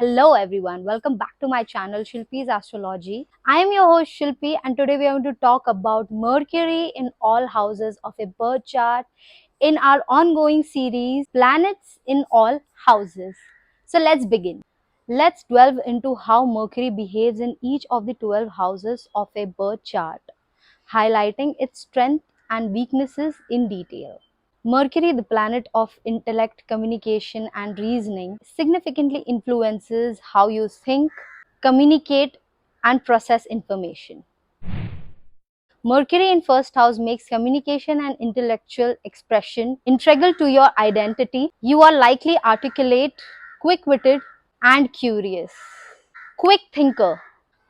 Hello everyone, welcome back to my channel Shilpi's Astrology. I am your host Shilpi and today we are going to talk about Mercury in all houses of a birth chart in our ongoing series Planets in All Houses. So let's begin. Let's delve into how Mercury behaves in each of the 12 houses of a birth chart, highlighting its strength and weaknesses in detail. Mercury, the planet of intellect, communication, and reasoning, significantly influences how you think, communicate, and process information. Mercury in first house makes communication and intellectual expression integral to your identity. You are likely articulate, quick witted, and curious. Quick thinker,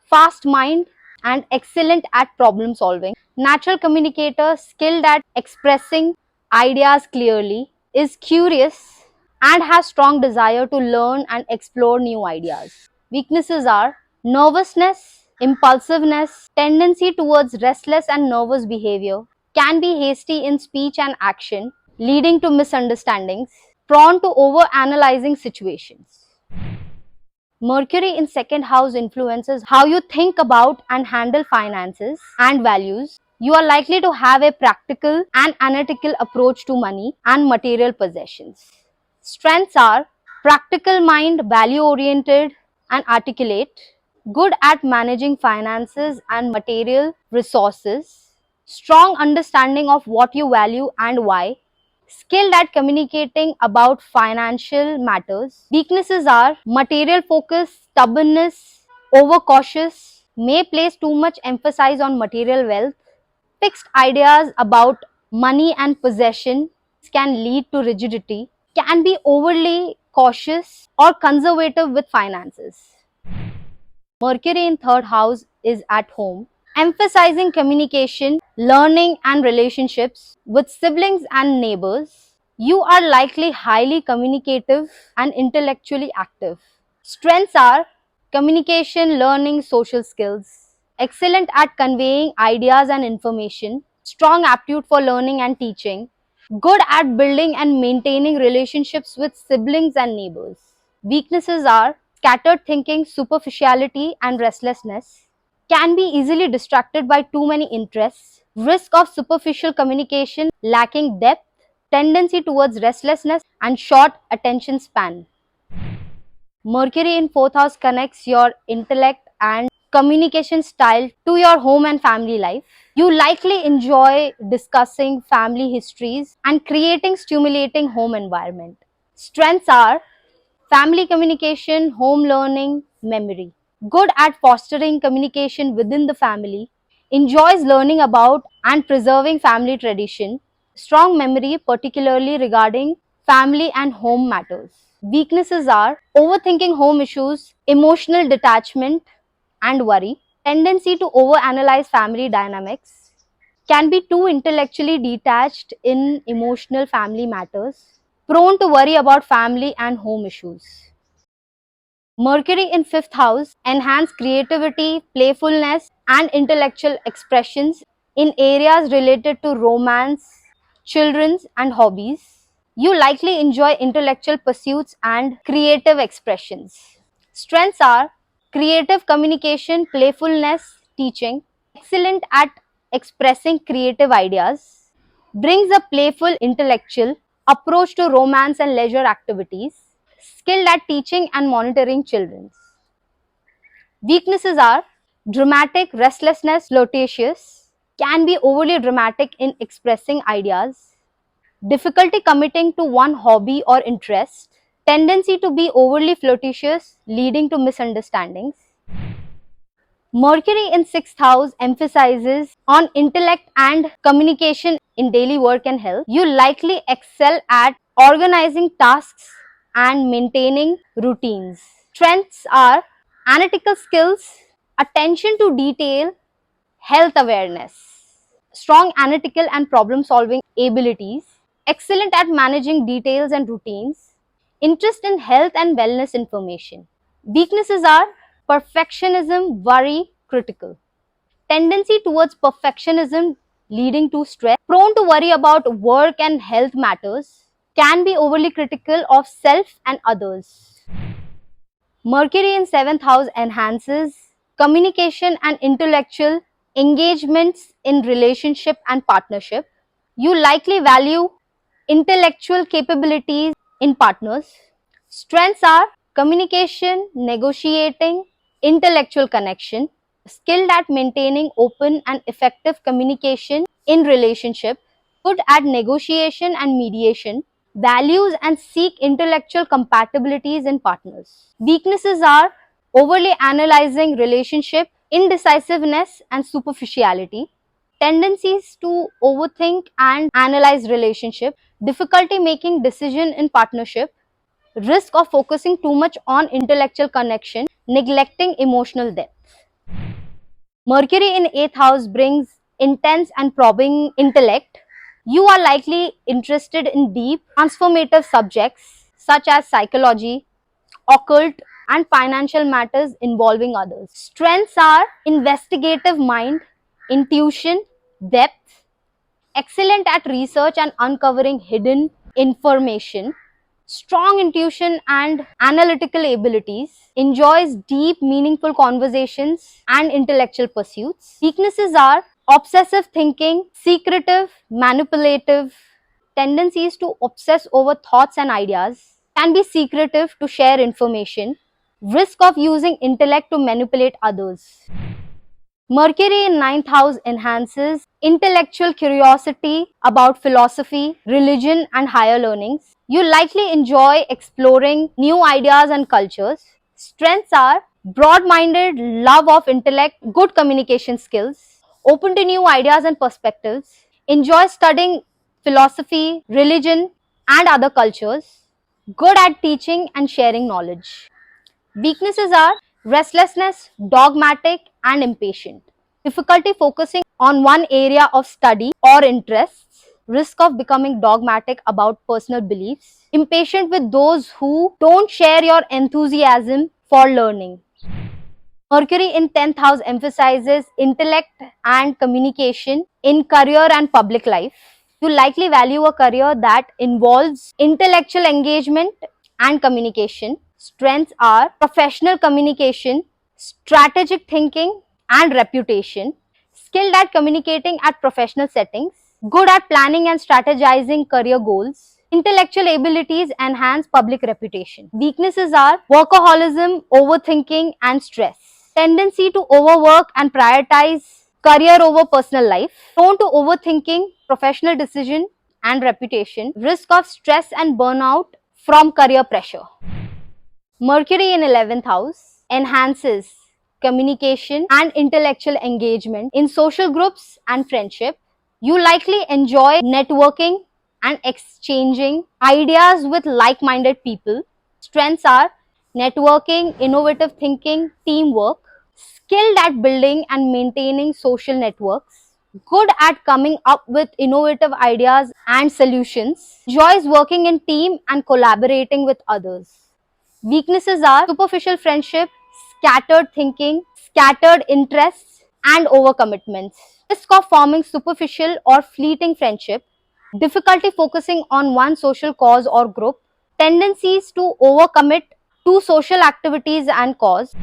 fast mind, and excellent at problem solving. Natural communicator, skilled at expressing ideas clearly, is curious and has strong desire to learn and explore new ideas. Weaknesses are nervousness, impulsiveness, tendency towards restless and nervous behavior, can be hasty in speech and action, leading to misunderstandings, prone to over analyzing situations. Mercury in second house influences how you think about and handle finances and values. You are likely to have a practical and analytical approach to money and material possessions. Strengths are practical mind, value oriented, and articulate, good at managing finances and material resources, strong understanding of what you value and why, skilled at communicating about financial matters. Weaknesses are material focus, stubbornness, overcautious, may place too much emphasis on material wealth, fixed ideas about money and possession can lead to rigidity, can be overly cautious or conservative with finances. Mercury in third house is at home, emphasizing communication, learning, and relationships with siblings and neighbors. You are likely highly communicative and intellectually active. Strengths are communication, learning, social skills, excellent at conveying ideas and information, strong aptitude for learning and teaching, good at building and maintaining relationships with siblings and neighbors. Weaknesses are scattered thinking, superficiality, and restlessness, can be easily distracted by too many interests, risk of superficial communication, lacking depth, tendency towards restlessness, and short attention span. Mercury in fourth house connects your intellect and communication style to your home and family life. You likely enjoy discussing family histories and creating stimulating home environment. Strengths are family communication, home learning, memory. Good at fostering communication within the family, enjoys learning about and preserving family tradition, strong memory, particularly regarding family and home matters. Weaknesses are overthinking home issues, emotional detachment and worry, tendency to overanalyze family dynamics, can be too intellectually detached in emotional family matters, prone to worry about family and home issues. Mercury in fifth house enhance creativity, playfulness, and intellectual expressions in areas related to romance, children's, and hobbies. You likely enjoy intellectual pursuits and creative expressions. Strengths are creative communication, playfulness, teaching, excellent at expressing creative ideas, brings a playful intellectual approach to romance and leisure activities, skilled at teaching and monitoring children. Weaknesses are dramatic, restlessness, flirtatious, can be overly dramatic in expressing ideas, difficulty committing to one hobby or interest, tendency to be overly flirtatious, leading to misunderstandings. Mercury in sixth house emphasizes on intellect and communication in daily work and health. You likely excel at organizing tasks and maintaining routines. Strengths are analytical skills, attention to detail, health awareness, strong analytical and problem solving abilities, excellent at managing details and routines, interest in health and wellness information. Weaknesses are perfectionism, worry, critical. Tendency towards perfectionism leading to stress, prone to worry about work and health matters, can be overly critical of self and others. Mercury in 7th house enhances communication and intellectual engagements in relationship and partnership. You likely value intellectual capabilities in partners. Strengths are communication, negotiating, intellectual connection, skilled at maintaining open and effective communication in relationship, good at negotiation and mediation, values and seek intellectual compatibilities in partners. Weaknesses are overly analyzing relationship, indecisiveness and superficiality, tendencies to overthink and analyze relationship, difficulty making decision in partnership, risk of focusing too much on intellectual connection, neglecting emotional depth. Mercury in 8th house brings intense and probing intellect. You are likely interested in deep, transformative subjects such as psychology, occult, and financial matters involving others. Strengths are investigative mind, intuition, depth, excellent at research and uncovering hidden information, strong intuition and analytical abilities, enjoys deep, meaningful conversations and intellectual pursuits. Weaknesses are obsessive thinking, secretive, manipulative, tendencies to obsess over thoughts and ideas, can be secretive to share information, risk of using intellect to manipulate others. Mercury in 9th house enhances intellectual curiosity about philosophy, religion, and higher learnings. You likely enjoy exploring new ideas and cultures. Strengths are broad minded, love of intellect, good communication skills, open to new ideas and perspectives, enjoy studying philosophy, religion, and other cultures, good at teaching and sharing knowledge. Weaknesses are restlessness, dogmatic, and impatient. Difficulty focusing on one area of study or interests. Risk of becoming dogmatic about personal beliefs. Impatient with those who don't share your enthusiasm for learning. Mercury in 10th house emphasizes intellect and communication in career and public life. You likely value a career that involves intellectual engagement and communication. Strengths are professional communication, strategic thinking, and reputation. Skilled at communicating at professional settings, good at planning and strategizing career goals. Intellectual abilities enhance public reputation. Weaknesses are workaholism, overthinking, and stress. Tendency to overwork and prioritize career over personal life. Prone to overthinking, professional decision, and reputation. Risk of stress and burnout from career pressure. Mercury in 11th house enhances communication and intellectual engagement in social groups and friendship. You likely enjoy networking and exchanging ideas with like minded people. Strengths are networking, innovative thinking, teamwork, skilled at building and maintaining social networks, good at coming up with innovative ideas and solutions, enjoys working in team and collaborating with others. Weaknesses are superficial friendship, scattered thinking, scattered interests, and overcommitments. Risk of forming superficial or fleeting friendship, difficulty focusing on one social cause or group, tendencies to overcommit to social activities and cause.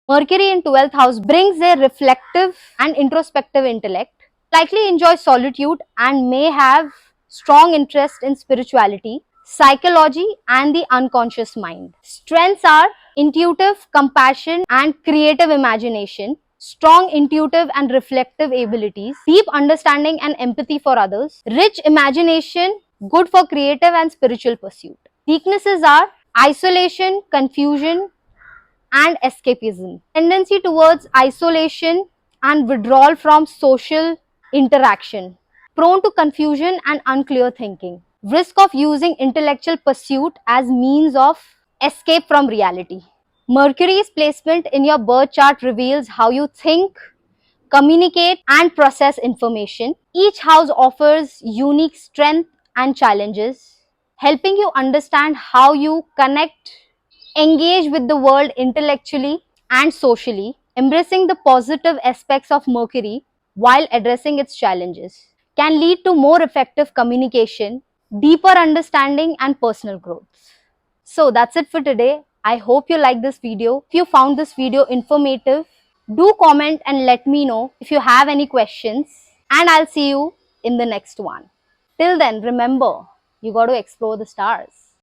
Mercury in 12th house brings a reflective and introspective intellect, likely enjoys solitude and may have strong interest in spirituality, psychology, and the unconscious mind. Strengths are intuitive, compassion, and creative imagination, strong intuitive and reflective abilities, deep understanding and empathy for others, rich imagination, good for creative and spiritual pursuit. Weaknesses are isolation, confusion, and escapism, tendency towards isolation and withdrawal from social interaction, prone to confusion and unclear thinking, risk of using intellectual pursuit as means of escape from reality. Mercury's placement in your birth chart reveals how you think, communicate, and process information. Each house offers unique strengths and challenges, helping you understand how you connect, engage with the world intellectually and socially, embracing the positive aspects of Mercury while addressing its challenges can lead to more effective communication, deeper understanding, and personal growth. So that's it for today. I hope you liked this video. If you found this video informative, do comment and let me know if you have any questions, and I'll see you in the next one. Till then, remember, you got to explore the stars.